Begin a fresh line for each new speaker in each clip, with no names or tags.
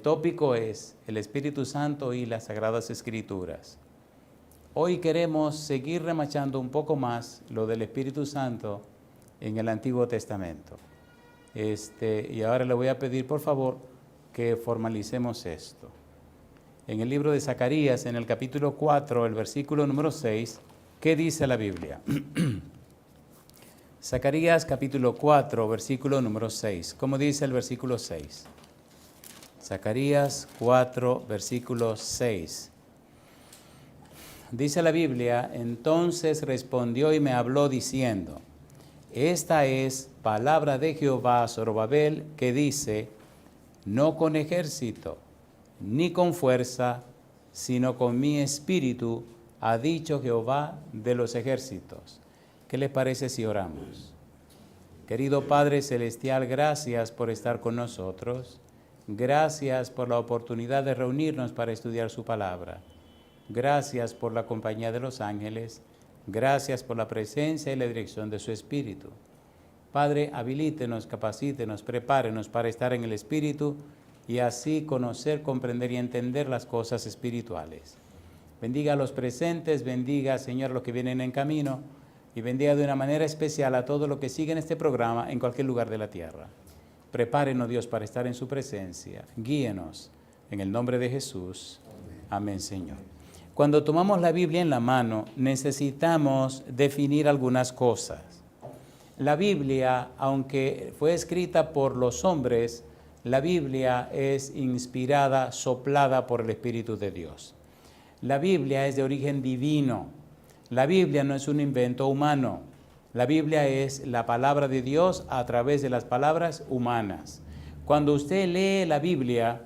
tópico es el Espíritu Santo y las Sagradas Escrituras. Hoy queremos seguir remachando un poco más lo del Espíritu Santo en el Antiguo Testamento. Y ahora le voy a pedir, por favor, que formalicemos esto. En el libro de Zacarías, en el capítulo 4, el versículo número 6, ¿qué dice la Biblia? Zacarías capítulo 4, versículo número 6. ¿Cómo dice el versículo 6? Zacarías 4, versículo 6. Dice la Biblia, entonces respondió y me habló diciendo, esta es palabra de Jehová a Zorobabel que dice, no con ejército, ni con fuerza, sino con mi espíritu, ha dicho Jehová de los ejércitos. ¿Qué les parece si oramos? Querido Padre Celestial, gracias por estar con nosotros. Gracias por la oportunidad de reunirnos para estudiar su palabra. Gracias por la compañía de los ángeles. Gracias por la presencia y la dirección de su Espíritu. Padre, habilítenos, capacítenos, prepárenos para estar en el Espíritu y así conocer, comprender y entender las cosas espirituales. Bendiga a los presentes, bendiga, Señor, a los que vienen en camino y bendiga de una manera especial a todos los que siguen este programa en cualquier lugar de la tierra. Prepárenos, Dios, para estar en su presencia. Guíenos en el nombre de Jesús. Amén, Señor. Cuando tomamos la Biblia en la mano, necesitamos definir algunas cosas. La Biblia, aunque fue escrita por los hombres, la Biblia es inspirada, soplada por el Espíritu de Dios. La Biblia es de origen divino. La Biblia no es un invento humano. La Biblia es la palabra de Dios a través de las palabras humanas. Cuando usted lee la Biblia,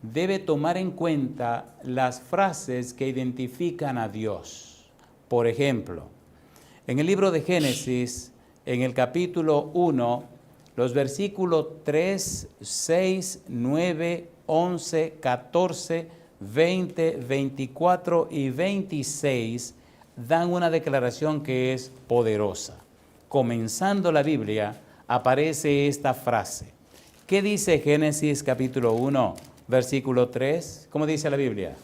debe tomar en cuenta las frases que identifican a Dios. Por ejemplo, en el libro de Génesis, en el capítulo 1, los versículos 3, 6, 9, 11, 14, 20, 24 y 26 dan una declaración que es poderosa. Comenzando la Biblia, aparece esta frase. ¿Qué dice Génesis capítulo 1, versículo 3? ¿Cómo dice la Biblia?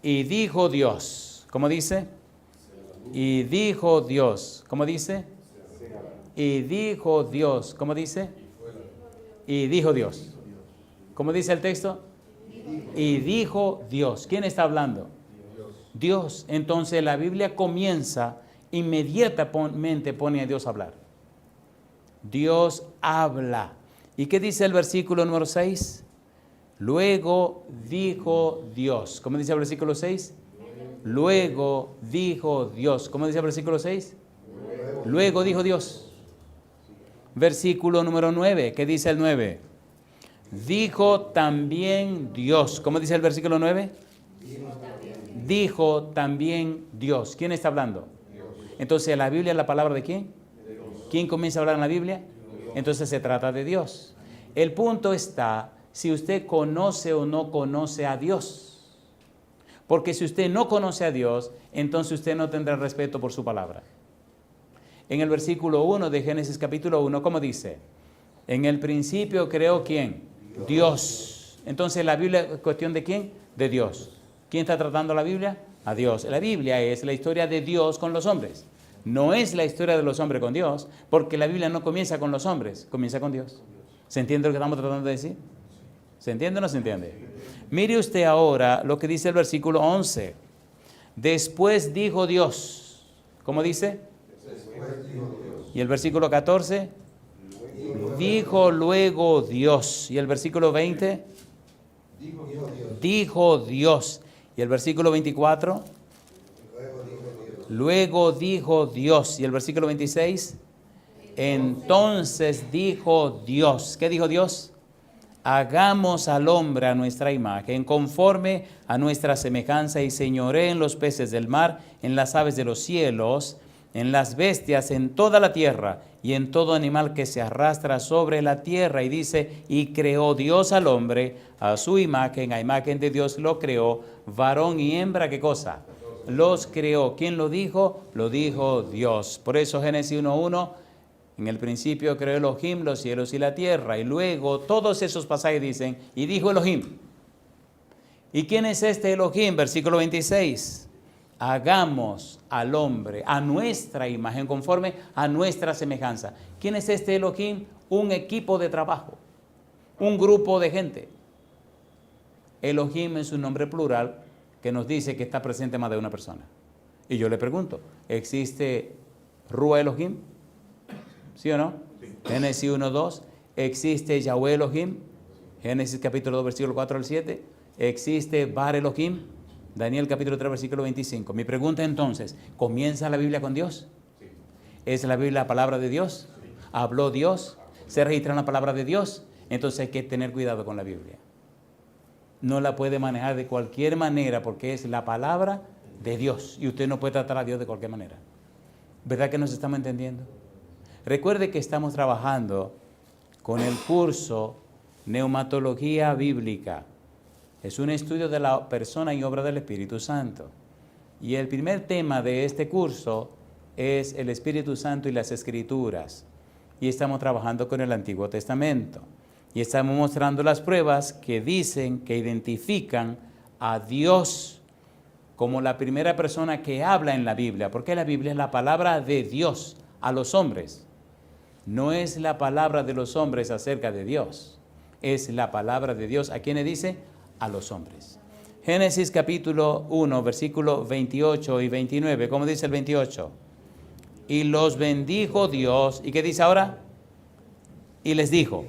Y dijo Dios. ¿Cómo dice? Y dijo Dios. ¿Cómo dice? Y dijo Dios. ¿Cómo dice? Y dijo Dios. ¿Cómo dice el texto? Y dijo Dios. ¿Quién está hablando? Dios. Entonces la Biblia comienza, inmediatamente pone a Dios a hablar. Dios habla. ¿Y qué dice el versículo número 6? Luego dijo Dios. ¿Cómo dice el versículo 6? Luego dijo Dios. ¿Cómo dice el versículo 6? Luego dijo Dios. Versículo número 9. ¿Qué dice el 9? Dijo también Dios. ¿Cómo dice el versículo 9? Dijo también Dios. ¿Quién está hablando? Entonces, ¿la Biblia es la palabra de quién? ¿Quién comienza a hablar en la Biblia? Entonces se trata de Dios. El punto está si usted conoce o no conoce a Dios. Porque si usted no conoce a Dios, entonces usted no tendrá respeto por su palabra. En el versículo 1 de Génesis capítulo 1, ¿cómo dice? En el principio creó ¿quién? Dios. Entonces, ¿la Biblia es cuestión de quién? De Dios. ¿Quién está tratando la Biblia? A Dios. La Biblia es la historia de Dios con los hombres. No es la historia de los hombres con Dios, porque la Biblia no comienza con los hombres, comienza con Dios. ¿Se entiende lo que estamos tratando de decir? ¿Se entiende o no se entiende? Mire usted ahora lo que dice el versículo 11. Después dijo Dios. ¿Cómo dice? Y el versículo 14. Dijo luego Dios. Y el versículo 20. Dijo Dios. Y el versículo 24. Luego dijo Dios. Y el versículo 26. Entonces dijo Dios. ¿Qué dijo Dios? Hagamos al hombre a nuestra imagen, conforme a nuestra semejanza, y señoree en los peces del mar, en las aves de los cielos, en las bestias, en toda la tierra, y en todo animal que se arrastra sobre la tierra. Y dice, y creó Dios al hombre a su imagen, a imagen de Dios lo creó, varón y hembra, ¿qué cosa? Los creó. ¿Quién lo dijo? Lo dijo Dios. Por eso Génesis 1:1, En el principio creó Elohim los cielos y la tierra. Y luego todos esos pasajes dicen, y dijo Elohim. ¿Y quién es este Elohim? Versículo 26. Hagamos al hombre a nuestra imagen, conforme a nuestra semejanza. ¿Quién es este Elohim? Un equipo de trabajo, un grupo de gente. Elohim es un nombre plural que nos dice que está presente más de una persona. Y yo le pregunto, ¿existe Rúa Elohim? ¿Sí o no? Sí. Génesis 1:2. ¿Existe Yahweh Elohim? Génesis capítulo 2, versículo 4 al 7. ¿Existe Bar Elohim? Daniel capítulo 3, versículo 25. Mi pregunta entonces, ¿comienza la Biblia con Dios? Sí. ¿Es la Biblia la palabra de Dios? Sí. ¿Habló Dios? ¿Se registra en la palabra de Dios? Entonces hay que tener cuidado con la Biblia. No la puede manejar de cualquier manera porque es la palabra de Dios y usted no puede tratar a Dios de cualquier manera. ¿Verdad que nos estamos entendiendo? Recuerde que estamos trabajando con el curso Neumatología Bíblica. Es un estudio de la persona y obra del Espíritu Santo. Y el primer tema de este curso es el Espíritu Santo y las Escrituras. Y estamos trabajando con el Antiguo Testamento. Y estamos mostrando las pruebas que dicen, que identifican a Dios como la primera persona que habla en la Biblia. Porque la Biblia es la palabra de Dios a los hombres. No es la palabra de los hombres acerca de Dios. Es la palabra de Dios. ¿A quién le dice? A los hombres. Génesis capítulo 1, versículo 28 y 29. ¿Cómo dice el 28? Y los bendijo Dios. ¿Y qué dice ahora? Y les dijo.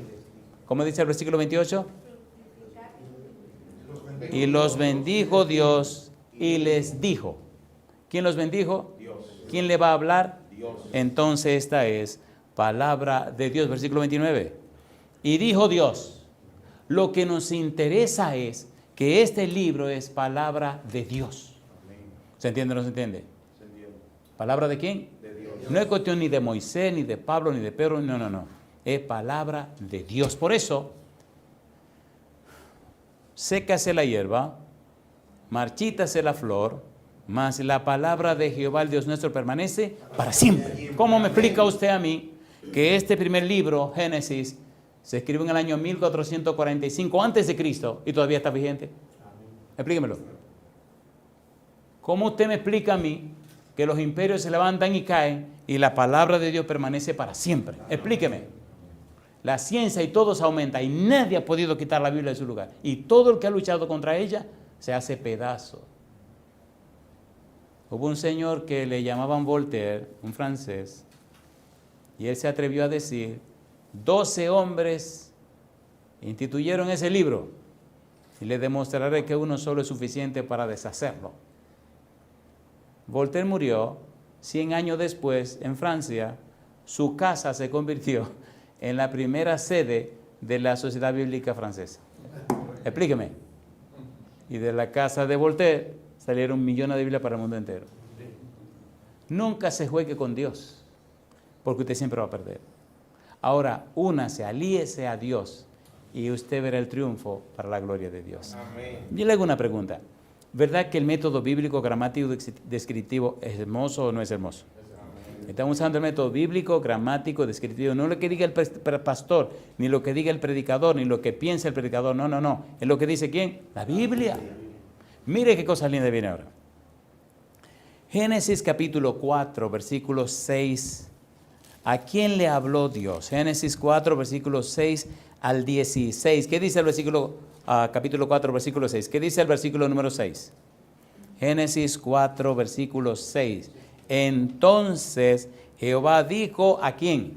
¿Cómo dice el versículo 28? Y los bendijo Dios y les dijo. ¿Quién los bendijo? Dios. ¿Quién le va a hablar? Dios. Entonces esta es palabra de Dios. Versículo 29. Y dijo Dios. Lo que nos interesa es que este libro es palabra de Dios. ¿Se entiende o no se entiende? Se entiende. ¿Palabra de quién? De Dios. No es cuestión ni de Moisés, ni de Pablo, ni de Pedro, no. Es palabra de Dios. Por eso, sécase la hierba, marchítase la flor, mas la palabra de Jehová, el Dios nuestro, permanece para siempre. ¿Cómo me explica usted a mí que este primer libro, Génesis, se escribió en el año 1445 antes de Cristo y todavía está vigente? Explíquemelo. ¿Cómo usted me explica a mí que los imperios se levantan y caen y la palabra de Dios permanece para siempre? Explíqueme. La ciencia y todo se aumenta y nadie ha podido quitar la Biblia de su lugar. Y todo el que ha luchado contra ella se hace pedazo. Hubo un señor que le llamaban Voltaire, un francés, y él se atrevió a decir, 12 hombres instituyeron ese libro y le demostraré que uno solo es suficiente para deshacerlo. Voltaire murió 100 años después en Francia. Su casa se convirtió en la primera sede de la Sociedad Bíblica Francesa. Explíqueme. Y de la casa de Voltaire salieron millones de Biblias para el mundo entero. Nunca se juegue con Dios, porque usted siempre va a perder. Ahora, únase, alíese a Dios y usted verá el triunfo para la gloria de Dios. Amén. Yo le hago una pregunta. ¿Verdad que el método bíblico, gramático, descriptivo es hermoso o no es hermoso? Estamos usando el método bíblico, gramático, descriptivo. No lo que diga el pastor, ni lo que diga el predicador, ni lo que piensa el predicador. No. Es lo que dice ¿quién? La Biblia. Mire qué cosa linda viene ahora. Génesis capítulo 4, versículo 6. ¿A quién le habló Dios? Génesis 4, versículo 6 al 16. ¿Qué dice el versículo, capítulo 4, versículo 6? ¿Qué dice el versículo número 6? Génesis 4, versículo 6. Entonces Jehová dijo, ¿a quién?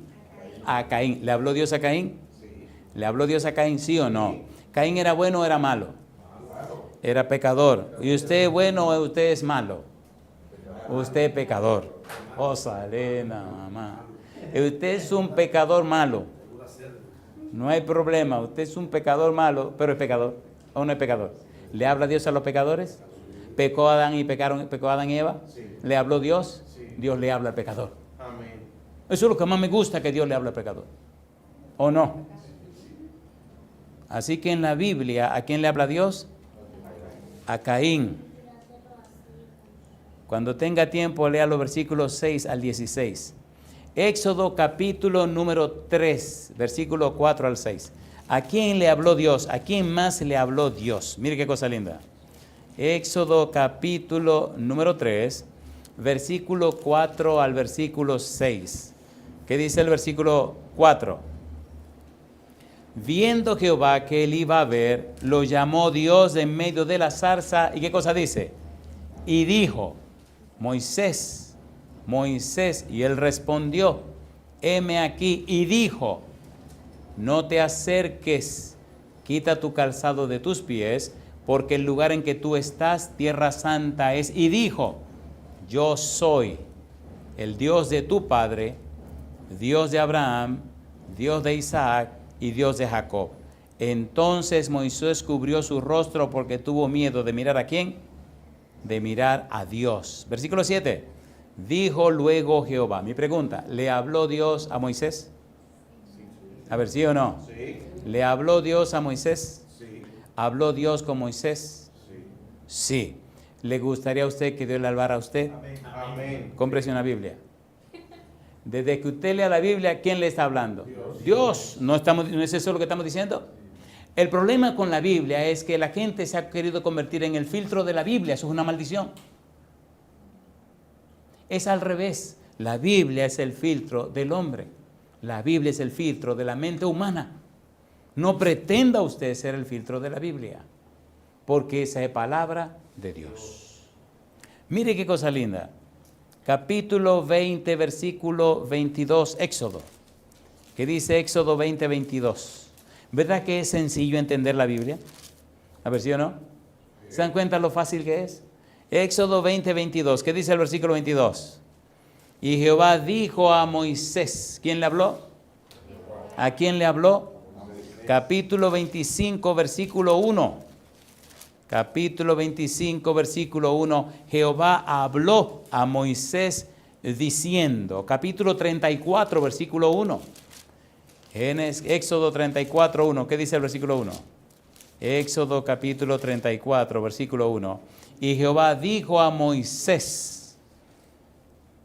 A Caín. ¿Le habló Dios a Caín? Sí. ¿Le habló Dios a Caín, sí o no? ¿Caín era bueno o era malo? Era pecador. ¿Y usted es bueno o usted es malo? Usted es pecador. Oh, Salena, mamá. Usted es un pecador malo. No hay problema. Usted es un pecador malo, pero es pecador. ¿O no es pecador? ¿Le habla Dios a los pecadores? ¿Pecó Adán y pecó Adán y Eva? Sí. ¿Le habló Dios? Sí. Dios le habla al pecador. Amén. Eso es lo que más me gusta, que Dios le habla al pecador. ¿O no? Así que en la Biblia, ¿a quién le habla Dios? A Caín. Cuando tenga tiempo, lea los versículos 6 al 16. Éxodo capítulo número 3, versículo 4 al 6. ¿A quién le habló Dios? ¿A quién más le habló Dios? Mire qué cosa linda. Éxodo capítulo número 3, versículo 4 al versículo 6. ¿Qué dice el versículo 4? Viendo Jehová que él iba a ver, lo llamó Dios en medio de la zarza. ¿Y qué cosa dice? Y dijo, Moisés, Moisés. Y él respondió, heme aquí. Y dijo, no te acerques, quita tu calzado de tus pies, porque el lugar en que tú estás, tierra santa es. Y dijo, yo soy el Dios de tu padre, Dios de Abraham, Dios de Isaac y Dios de Jacob. Entonces Moisés cubrió su rostro porque tuvo miedo de mirar ¿a quién? De mirar a Dios. Versículo 7. Dijo luego Jehová. Mi pregunta, ¿le habló Dios a Moisés? A ver, ¿sí o no?
Sí.
¿Le habló Dios a Moisés?
Sí.
¿Habló Dios con Moisés?
Sí.
Sí. ¿Le gustaría a usted que Dios le hablara a usted?
Amén.
Cómprese una Biblia. Desde que usted lea la Biblia, ¿quién le está hablando? Dios. ¿No es eso lo que estamos diciendo? El problema con la Biblia es que la gente se ha querido convertir en el filtro de la Biblia. Eso es una maldición. Es al revés. La Biblia es el filtro del hombre. La Biblia es el filtro de la mente humana. No pretenda usted ser el filtro de la Biblia, porque esa es palabra de Dios. Mire qué cosa linda. Capítulo 20, versículo 22, Éxodo. ¿Qué dice Éxodo 20, 22? ¿Verdad que es sencillo entender la Biblia? A ver, ¿sí o no? ¿Se dan cuenta lo fácil que es? Éxodo 20, 22. ¿Qué dice el versículo 22? Y Jehová dijo a Moisés. ¿Quién le habló? ¿A quién le habló? Capítulo 25, versículo 1. Capítulo 25, versículo 1. Jehová habló a Moisés diciendo. Capítulo 34, versículo 1. Éxodo 34, 1. ¿Qué dice el versículo 1? Éxodo capítulo 34, versículo 1. Y Jehová dijo a Moisés.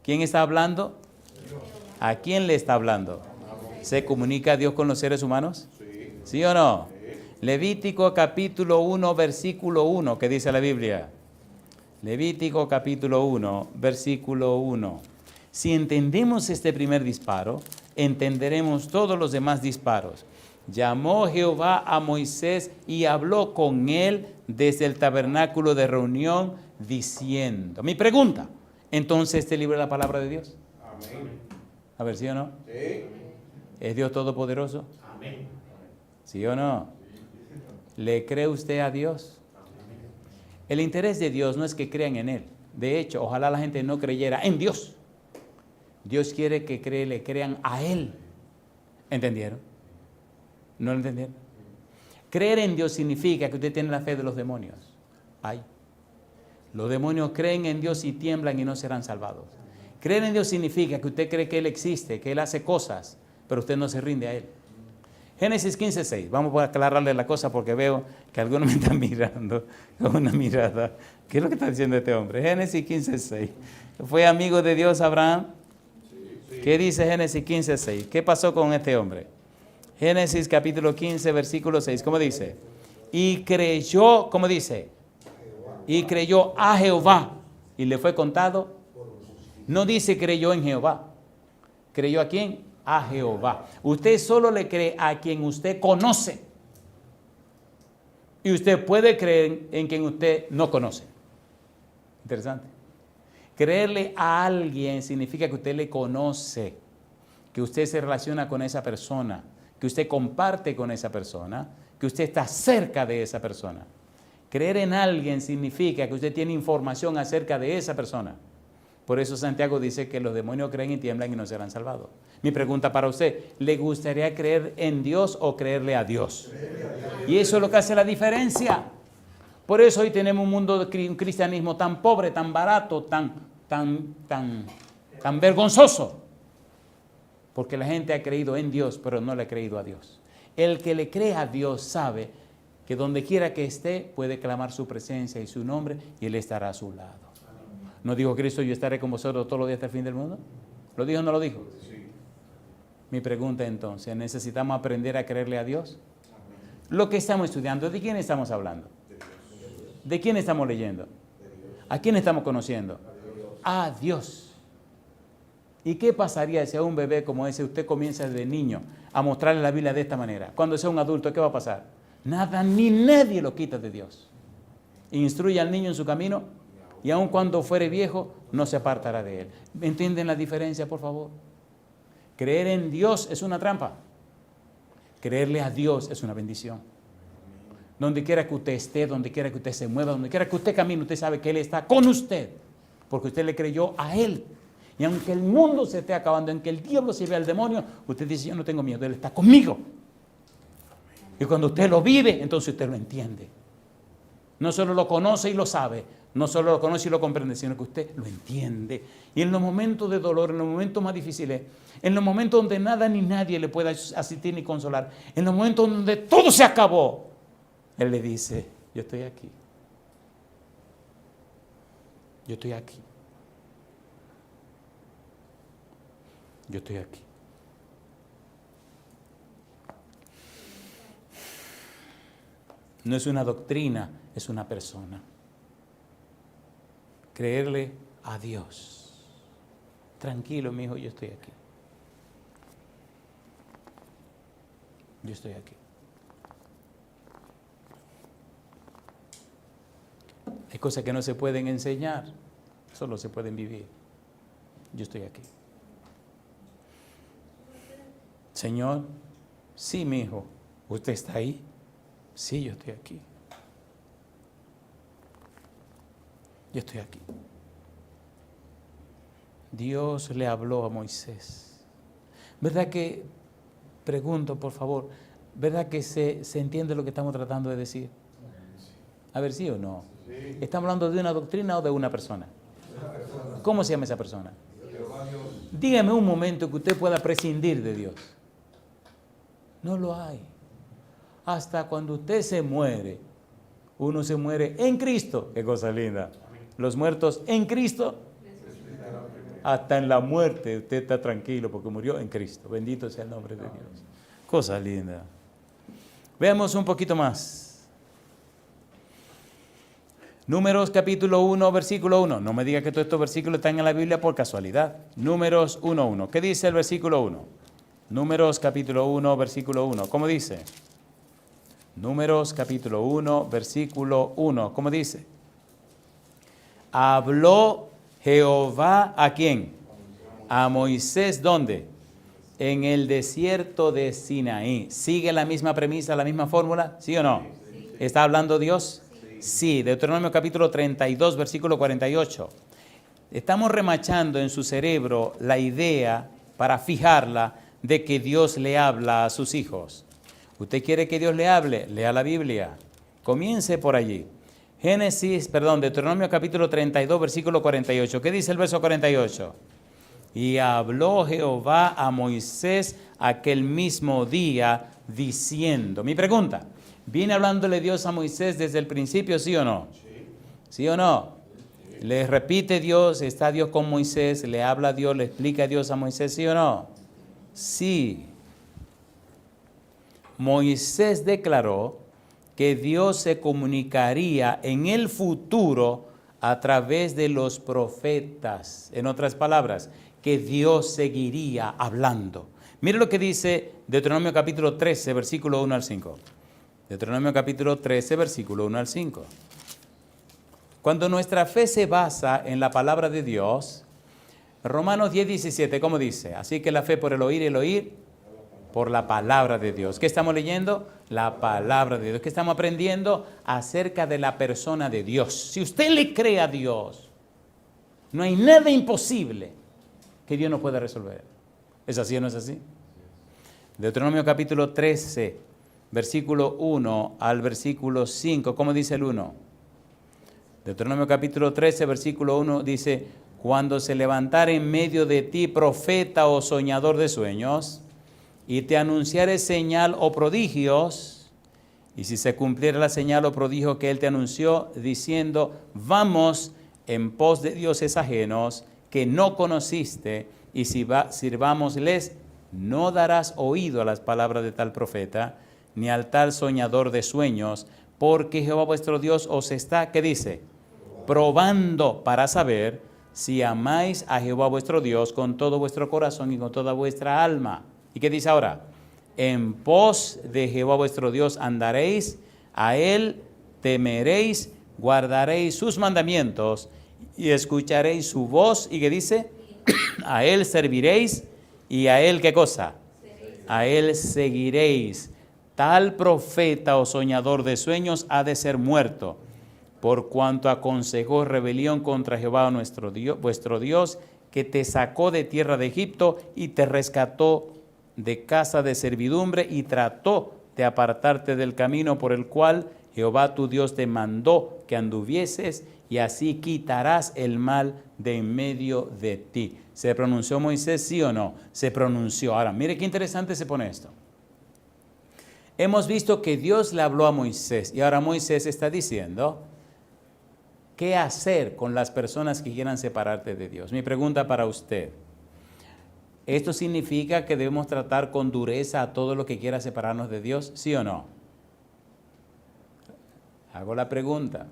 ¿Quién está hablando? ¿A quién le está hablando? ¿Se comunica Dios con los seres humanos? ¿Sí o no? Levítico capítulo 1, versículo 1. ¿Qué dice la Biblia? Levítico capítulo 1, versículo 1. Si entendemos este primer disparo, entenderemos todos los demás disparos. Llamó Jehová a Moisés y habló con él desde el tabernáculo de reunión diciendo. Mi pregunta, ¿entonces este libro es la palabra de Dios?
Amén.
A ver, ¿sí o no?
Sí.
¿Es Dios todopoderoso?
Amén.
¿Sí o no? ¿Le cree usted a Dios? El interés de Dios no es que crean en Él. De hecho, ojalá la gente no creyera en Dios. Dios quiere que le crean a Él. ¿Entendieron? ¿No lo entendieron? Creer en Dios significa que usted tiene la fe de los demonios. Ay. Los demonios creen en Dios y tiemblan y no serán salvados. Creer en Dios significa que usted cree que Él existe, que Él hace cosas, pero usted no se rinde a Él. Génesis 15:6. Vamos a aclararle la cosa porque veo que algunos me están mirando con una mirada. ¿Qué es lo que está diciendo este hombre? Génesis 15:6. ¿Fue amigo de Dios Abraham? ¿Qué dice Génesis 15:6? ¿Qué pasó con este hombre? Génesis capítulo 15, versículo 6. ¿Cómo dice? Y creyó, ¿cómo dice? Y creyó a Jehová y le fue contado. No dice creyó en Jehová. ¿Creyó a quién? A Jehová. Usted solo le cree a quien usted conoce. Y usted puede creer en quien usted no conoce. Interesante. Creerle a alguien significa que usted le conoce, que usted se relaciona con esa persona, que usted comparte con esa persona, que usted está cerca de esa persona. Creer en alguien significa que usted tiene información acerca de esa persona. Por eso Santiago dice que los demonios creen y tiemblan y no serán salvados. Mi pregunta para usted, ¿le gustaría creer en Dios o creerle a Dios? Y eso es lo que hace la diferencia. Por eso hoy tenemos un mundo de un cristianismo tan pobre, tan barato, tan vergonzoso. Porque la gente ha creído en Dios, pero no le ha creído a Dios. El que le cree a Dios sabe que donde quiera que esté, puede clamar su presencia y su nombre y Él estará a su lado. ¿No dijo Cristo, yo estaré con vosotros todos los días hasta el fin del mundo? ¿Lo dijo o no lo dijo? Mi pregunta entonces, ¿necesitamos aprender a creerle a Dios? Lo que estamos estudiando, ¿de quién estamos hablando? ¿De quién estamos leyendo? ¿A quién estamos conociendo? A Dios. ¿Y qué pasaría si a un bebé como ese usted comienza desde niño a mostrarle la Biblia de esta manera? Cuando sea un adulto, ¿qué va a pasar? Nada ni nadie lo quita de Dios. Instruye al niño en su camino y aun cuando fuere viejo, no se apartará de él. ¿Entienden la diferencia, por favor? Creer en Dios es una trampa. Creerle a Dios es una bendición. Donde quiera que usted esté, donde quiera que usted se mueva, donde quiera que usted camine, usted sabe que Él está con usted, porque usted le creyó a Él. Y aunque el mundo se esté acabando, aunque el diablo se vea al demonio, usted dice, yo no tengo miedo, Él está conmigo. Y cuando usted lo vive, entonces usted lo entiende. No solo lo conoce y lo sabe, no solo lo conoce y lo comprende, sino que usted lo entiende. Y en los momentos de dolor, en los momentos más difíciles, en los momentos donde nada ni nadie le pueda asistir ni consolar, en los momentos donde todo se acabó, Él le dice, yo estoy aquí. Yo estoy aquí. Yo estoy aquí. No es una doctrina, es una persona. Creerle a Dios. Tranquilo, mi hijo, yo estoy aquí. Yo estoy aquí. Hay cosas que no se pueden enseñar, solo se pueden vivir. Yo estoy aquí. Señor, sí, mi hijo, ¿usted está ahí? Sí, yo estoy aquí. Yo estoy aquí. Dios le habló a Moisés. ¿Verdad que, pregunto por favor, ¿verdad que se entiende lo que estamos tratando de decir? A ver, ¿sí o no? Sí. ¿Estamos hablando de una doctrina o de una persona? ¿Cómo se llama esa persona? Dígame un momento que usted pueda prescindir de Dios. No lo hay. Hasta cuando usted se muere, uno se muere en Cristo. Qué cosa linda. Los muertos en Cristo, hasta en la muerte usted está tranquilo porque murió en Cristo. Bendito sea el nombre de Dios. Cosa linda. Veamos un poquito más. Números capítulo 1, versículo 1. No me diga que todos estos versículos están en la Biblia por casualidad. Números 1:1. ¿Qué dice el versículo 1? Números capítulo 1, versículo 1. ¿Cómo dice? Números capítulo 1, versículo 1. ¿Cómo dice? Habló Jehová ¿a quién? A Moisés, ¿dónde? En el desierto de Sinaí. ¿Sigue la misma premisa, la misma fórmula? ¿Sí o no? Sí. ¿Está hablando Dios? Sí. Deuteronomio capítulo 32, versículo 48. Estamos remachando en su cerebro la idea para fijarla de que Dios le habla a sus hijos. ¿Usted quiere que Dios le hable? Lea la Biblia. Comience por allí. Deuteronomio capítulo 32, versículo 48. ¿Qué dice el verso 48? Y habló Jehová a Moisés aquel mismo día diciendo. Mi pregunta, ¿viene hablándole Dios a Moisés desde el principio, sí o no? ¿Sí o no? Le repite Dios, está Dios con Moisés, le habla a Dios, le explica a Dios a Moisés, ¿sí o no? Sí. Moisés declaró que Dios se comunicaría en el futuro a través de los profetas. En otras palabras, que Dios seguiría hablando. Mire lo que dice Deuteronomio capítulo 13, versículo 1 al 5. Deuteronomio capítulo 13, versículo 1 al 5. Cuando nuestra fe se basa en la palabra de Dios, Romanos 10, 17, ¿cómo dice? Así que la fe por el oír por la palabra de Dios. ¿Qué estamos leyendo? La palabra de Dios. ¿Qué estamos aprendiendo? Acerca de la persona de Dios. Si usted le cree a Dios, no hay nada imposible que Dios no pueda resolver. ¿Es así o no es así? Deuteronomio capítulo 13, versículo 1 al versículo 5. ¿Cómo dice el 1? Deuteronomio capítulo 13, versículo 1 dice: cuando se levantare en medio de ti profeta o soñador de sueños, y te anunciare señal o prodigios, y si se cumpliera la señal o prodigio que él te anunció, diciendo, vamos en pos de dioses ajenos que no conociste, y sirvámosles, no darás oído a las palabras de tal profeta, ni al tal soñador de sueños, porque Jehová vuestro Dios os está, ¿qué dice? Probando para saber si amáis a Jehová vuestro Dios con todo vuestro corazón y con toda vuestra alma. ¿Y qué dice ahora? En pos de Jehová vuestro Dios andaréis, a él temeréis, guardaréis sus mandamientos y escucharéis su voz. ¿Y qué dice? A él serviréis y a él, ¿qué cosa? A él seguiréis. Tal profeta o soñador de sueños ha de ser muerto, por cuanto aconsejó rebelión contra Jehová nuestro Dios, vuestro Dios, que te sacó de tierra de Egipto y te rescató de casa de servidumbre y trató de apartarte del camino por el cual Jehová tu Dios te mandó que anduvieses, y así quitarás el mal de en medio de ti. ¿Se pronunció Moisés, sí o no? Se pronunció. Ahora, mire qué interesante se pone esto. Hemos visto que Dios le habló a Moisés y ahora Moisés está diciendo qué hacer con las personas que quieran separarte de Dios. Mi pregunta para usted, ¿esto significa que debemos tratar con dureza a todo lo que quiera separarnos de Dios? ¿Sí o no? Hago la pregunta.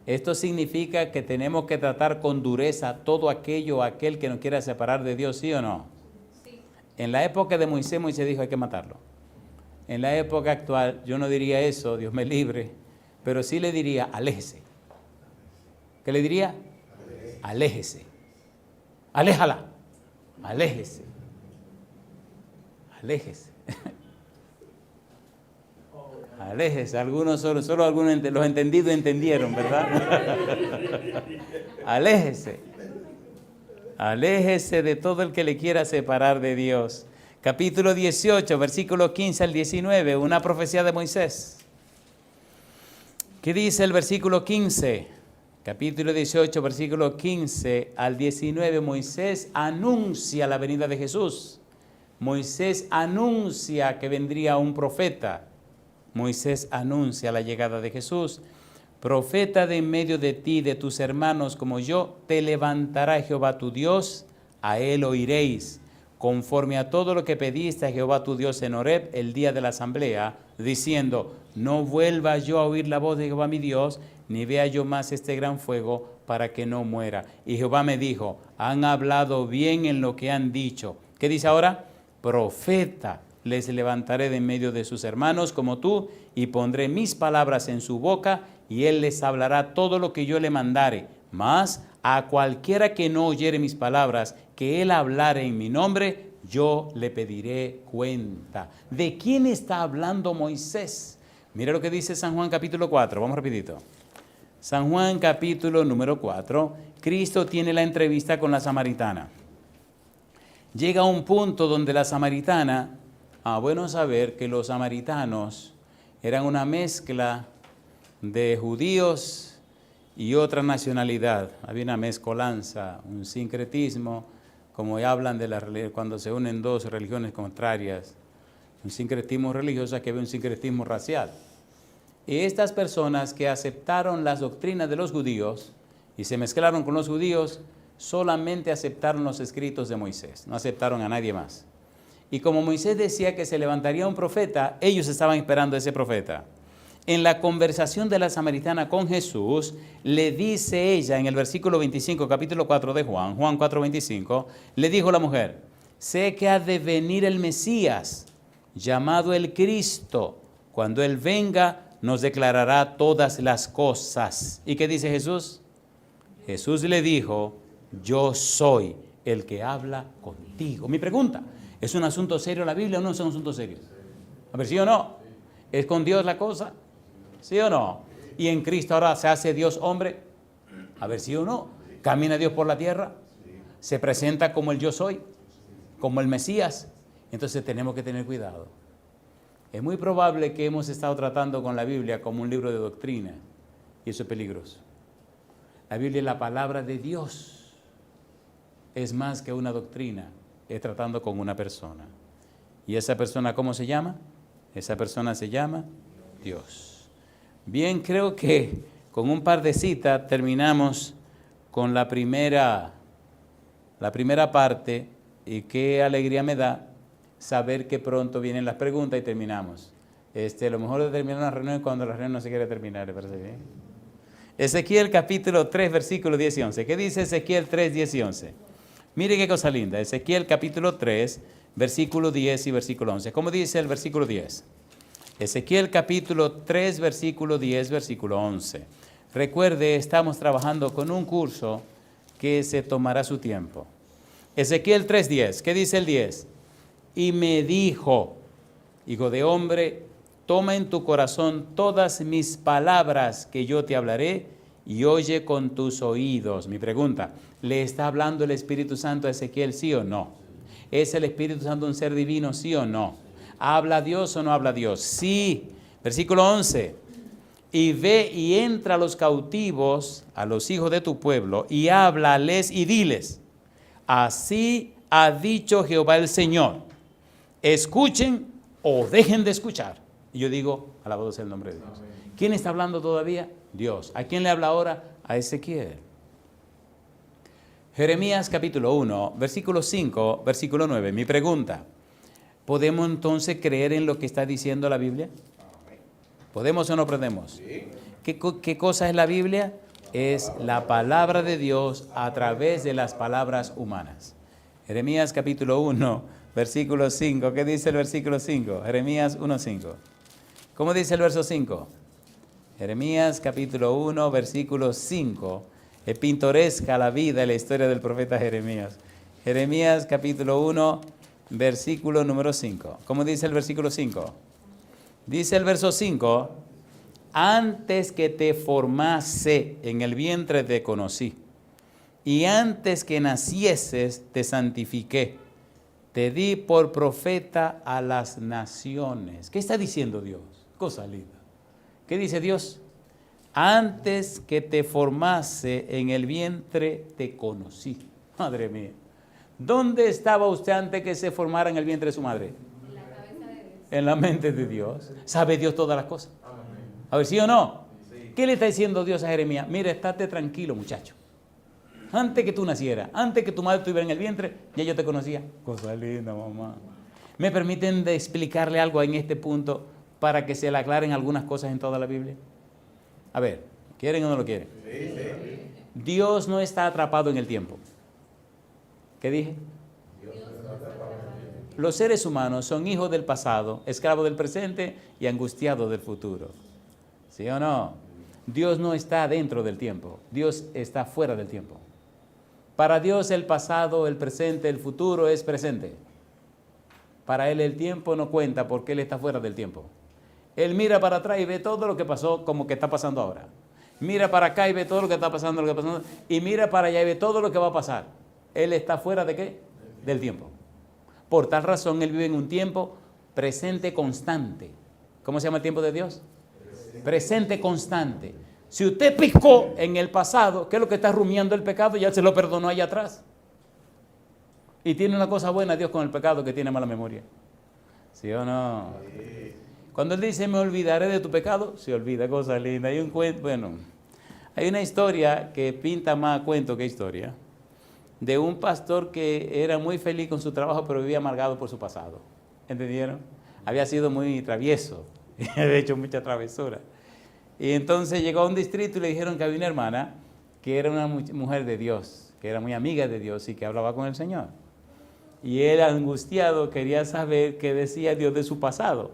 ¿Esto significa que tenemos que tratar con dureza a todo aquello o aquel que nos quiera separar de Dios? ¿Sí o no? Sí. En la época de Moisés, Moisés dijo hay que matarlo. En la época actual, yo no diría eso, Dios me libre, pero sí le diría aléjese. ¿Qué le diría? Aléjese. Aléjala. Aléjese. Aléjese. Aléjese. Algunos solo algunos los entendidos entendieron, ¿verdad? Aléjese. Aléjese de todo el que le quiera separar de Dios. Capítulo 18, versículo 15 al 19, una profecía de Moisés. ¿Qué dice el versículo 15? Capítulo 18, versículo 15 al 19, Moisés anuncia la venida de Jesús. Moisés anuncia que vendría un profeta. Moisés anuncia la llegada de Jesús. Profeta de en medio de ti, de tus hermanos como yo, te levantará Jehová tu Dios, a él oiréis, conforme a todo lo que pediste a Jehová tu Dios en Horeb el día de la asamblea, diciendo, no vuelva yo a oír la voz de Jehová mi Dios, ni vea yo más este gran fuego, para que no muera. Y Jehová me dijo, han hablado bien en lo que han dicho. ¿Qué dice ahora? Profeta les levantaré de en medio de sus hermanos como tú, y pondré mis palabras en su boca, y él les hablará todo lo que yo le mandare. Mas a cualquiera que no oyere mis palabras, que él hablare en mi nombre, yo le pediré cuenta. ¿De quién está hablando Moisés? Mira lo que dice San Juan capítulo 4, vamos rapidito. San Juan capítulo número 4, Cristo tiene la entrevista con la samaritana. Llega a un punto donde la samaritana, bueno saber que los samaritanos eran una mezcla de judíos y otra nacionalidad. Había una mezcolanza, un sincretismo, como ya hablan de cuando se unen dos religiones contrarias. Un sincretismo religioso, que había un sincretismo racial. Y estas personas que aceptaron las doctrinas de los judíos y se mezclaron con los judíos, solamente aceptaron los escritos de Moisés, no aceptaron a nadie más. Y como Moisés decía que se levantaría un profeta, ellos estaban esperando a ese profeta. En la conversación de la samaritana con Jesús, le dice ella en el versículo 25, capítulo 4 de Juan 4:25, le dijo la mujer, sé que ha de venir el Mesías, llamado el Cristo. Cuando Él venga, nos declarará todas las cosas. ¿Y qué dice Jesús? Jesús le dijo, yo soy el que habla contigo. Mi pregunta, ¿es un asunto serio la Biblia o no es un asunto serio? A ver, ¿sí o no? ¿Es con Dios la cosa? ¿Sí o no? ¿Y en Cristo ahora se hace Dios hombre? A ver, ¿sí o no? ¿Camina Dios por la tierra? ¿Se presenta como el yo soy? ¿Como el Mesías? Entonces tenemos que tener cuidado. Es muy probable que hemos estado tratando con la Biblia como un libro de doctrina, y eso es peligroso. La Biblia es la palabra de Dios. Es más que una doctrina, es tratando con una persona. ¿Y esa persona cómo se llama? Esa persona se llama Dios. Bien, creo que con un par de citas terminamos con la primera parte, y qué alegría me da saber que pronto vienen las preguntas y terminamos. Lo mejor de terminar una reunión es cuando la reunión no se quiere terminar, ¿le parece bien? Ezequiel capítulo 3, versículos 10 y 11. ¿Qué dice Ezequiel 3, 10 y 11? Mire qué cosa linda. Ezequiel capítulo 3, versículo 10 y versículo 11. ¿Cómo dice el versículo 10? Ezequiel capítulo 3, versículo 10, versículo 11. Recuerde, estamos trabajando con un curso que se tomará su tiempo. Ezequiel 3, 10. ¿Qué dice el 10? Y me dijo, hijo de hombre, toma en tu corazón todas mis palabras que yo te hablaré y oye con tus oídos. Mi pregunta, ¿le está hablando el Espíritu Santo a Ezequiel, sí o no? ¿Es el Espíritu Santo un ser divino, sí o no? ¿Habla Dios o no habla Dios? Sí. Versículo 11. Y ve y entra a los cautivos, a los hijos de tu pueblo, y háblales y diles, así ha dicho Jehová el Señor, escuchen o dejen de escuchar. Y yo digo, alabado sea el nombre de Dios. Amén. ¿Quién está hablando todavía? Dios. ¿A quién le habla ahora? A Ezequiel. Jeremías capítulo 1, versículo 5, versículo 9. Mi pregunta, ¿podemos entonces creer en lo que está diciendo la Biblia? ¿Podemos o no podemos? Sí. ¿Qué cosa es la Biblia? Es la palabra de Dios a través de las palabras humanas. Jeremías capítulo 1, versículo 5. ¿Qué dice el versículo 5? Jeremías 1, 5. ¿Cómo dice el verso 5? Jeremías capítulo 1, versículo 5. Es pintoresca la vida y la historia del profeta Jeremías. Jeremías capítulo 1, versículo número 5. ¿Cómo dice el versículo 5? Dice el verso 5, antes que te formase en el vientre te conocí, y antes que nacieses te santifiqué, te di por profeta a las naciones. ¿Qué está diciendo Dios? Cosa linda. ¿Qué dice Dios? Antes que te formase en el vientre te conocí. Madre mía. ¿Dónde estaba usted antes que se formara en el vientre de su madre? En la cabeza de Dios. En la mente de Dios. ¿Sabe Dios todas las cosas? A ver, ¿sí o no? ¿Qué le está diciendo Dios a Jeremías? Mira, estate tranquilo, muchacho. Antes que tú nacieras, antes que tu madre estuviera en el vientre, ya yo te conocía. Cosa linda, mamá. ¿Me permiten de explicarle algo en este punto para que se le aclaren algunas cosas en toda la Biblia? A ver, ¿quieren o no lo quieren? Sí. Dios no está atrapado en el tiempo. ¿Qué dije? Los seres humanos son hijos del pasado, esclavos del presente y angustiados del futuro. ¿Sí o no? Dios no está dentro del tiempo, Dios está fuera del tiempo. Para Dios el pasado, el presente, el futuro es presente. Para Él el tiempo no cuenta porque Él está fuera del tiempo. Él mira para atrás y ve todo lo que pasó como que está pasando ahora. Mira para acá y ve todo lo que está pasando, y mira para allá y ve todo lo que va a pasar. Él está fuera ¿de qué? Del tiempo. Por tal razón, Él vive en un tiempo presente constante. ¿Cómo se llama el tiempo de Dios? Presente constante. Si usted pecó en el pasado, ¿qué es lo que está rumiando el pecado? Ya se lo perdonó allá atrás. Y tiene una cosa buena Dios con el pecado, que tiene mala memoria. ¿Sí o no? Cuando Él dice, me olvidaré de tu pecado, se olvida, cosa linda. Hay un cuento, bueno, hay una historia que pinta más cuento que historia, de un pastor que era muy feliz con su trabajo, pero vivía amargado por su pasado. ¿Entendieron? Había sido muy travieso, había hecho mucha travesura. Y entonces llegó a un distrito y le dijeron que había una hermana que era una mujer de Dios, que era muy amiga de Dios y que hablaba con el Señor. Y él, angustiado, quería saber qué decía Dios de su pasado.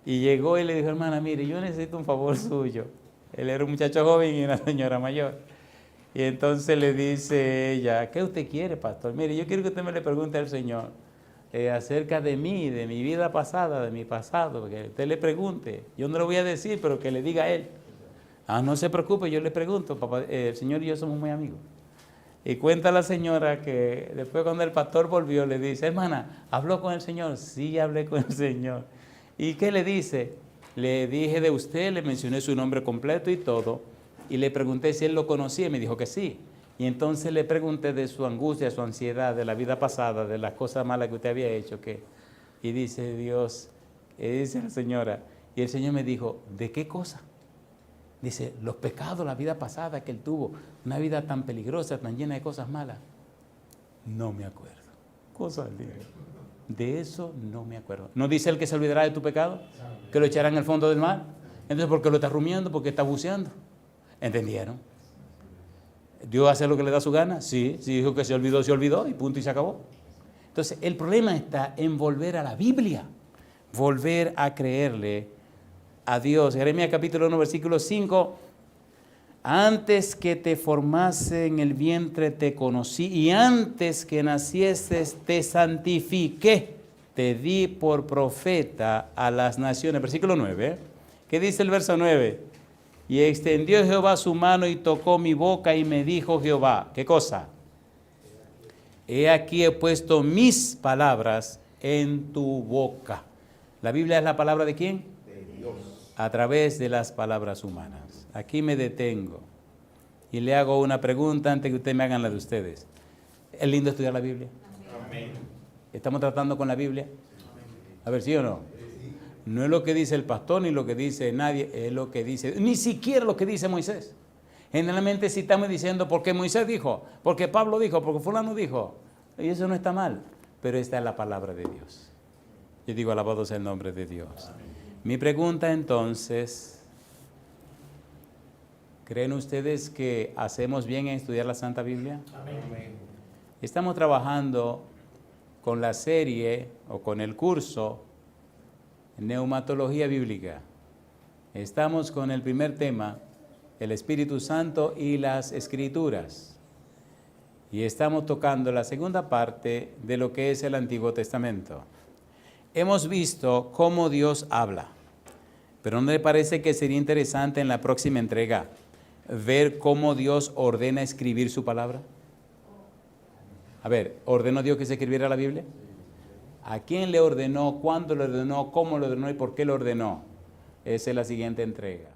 Y llegó y le dijo, hermana, mire, yo necesito un favor suyo. Él era un muchacho joven y una señora mayor. Y entonces le dice ella, ¿qué usted quiere, pastor? Mire, yo quiero que usted me le pregunte al Señor acerca de mí, de mi vida pasada, de mi pasado, que usted le pregunte. Yo no lo voy a decir, pero que le diga a él. Ah, no se preocupe, yo le pregunto, papá, el Señor y yo somos muy amigos. Y cuenta la señora que después cuando el pastor volvió, le dice, hermana, ¿habló con el Señor? Sí, hablé con el Señor. ¿Y qué le dice? Le dije de usted, le mencioné su nombre completo y todo, y le pregunté si él lo conocía y me dijo que sí. Y entonces le pregunté de su angustia, su ansiedad, de la vida pasada, de las cosas malas que usted había hecho. Y dice Dios, dice la señora, y el Señor me dijo, ¿de qué cosa? Dice, los pecados, la vida pasada que él tuvo, una vida tan peligrosa, tan llena de cosas malas. No me acuerdo. cosa linda. De eso no me acuerdo. ¿No dice el que se olvidará de tu pecado? Que lo echará en el fondo del mar. Entonces, ¿por qué lo está rumiando? Porque está buceando. ¿Entendieron? ¿Dios hace lo que le da su gana? Sí, si dijo que se olvidó y punto y se acabó. Entonces, el problema está en volver a la Biblia, volver a creerle a Dios. Jeremías capítulo 1, versículo 5. Antes que te formase en el vientre te conocí y antes que nacieses te santifiqué, te di por profeta a las naciones. Versículo 9. ¿Qué dice el verso 9? Y extendió Jehová su mano y tocó mi boca y me dijo Jehová, ¿qué cosa? He aquí he puesto mis palabras en tu boca. ¿La Biblia es la palabra de quién? De Dios. A través de las palabras humanas. Aquí me detengo y le hago una pregunta antes que ustedes me hagan la de ustedes. ¿Es lindo estudiar la Biblia? Amén. ¿Estamos tratando con la Biblia? A ver, ¿sí o no? No es lo que dice el pastor ni lo que dice nadie, es lo que dice, ni siquiera lo que dice Moisés. Generalmente si estamos diciendo porque Moisés dijo, porque Pablo dijo, porque fulano dijo, y eso no está mal, pero esta es la palabra de Dios. Yo digo, alabado sea el nombre de Dios. Amén. Mi pregunta entonces, ¿creen ustedes que hacemos bien en estudiar la Santa Biblia? Amén. Estamos trabajando con la serie o con el curso Neumatología Bíblica. Estamos con el primer tema, el Espíritu Santo y las Escrituras. Y estamos tocando la segunda parte de lo que es el Antiguo Testamento. Hemos visto cómo Dios habla, pero ¿no le parece que sería interesante en la próxima entrega ver cómo Dios ordena escribir su palabra? A ver, ¿ordenó Dios que se escribiera la Biblia? ¿A quién le ordenó? ¿Cuándo le ordenó? ¿Cómo lo ordenó? ¿Y por qué lo ordenó? Esa es la siguiente entrega.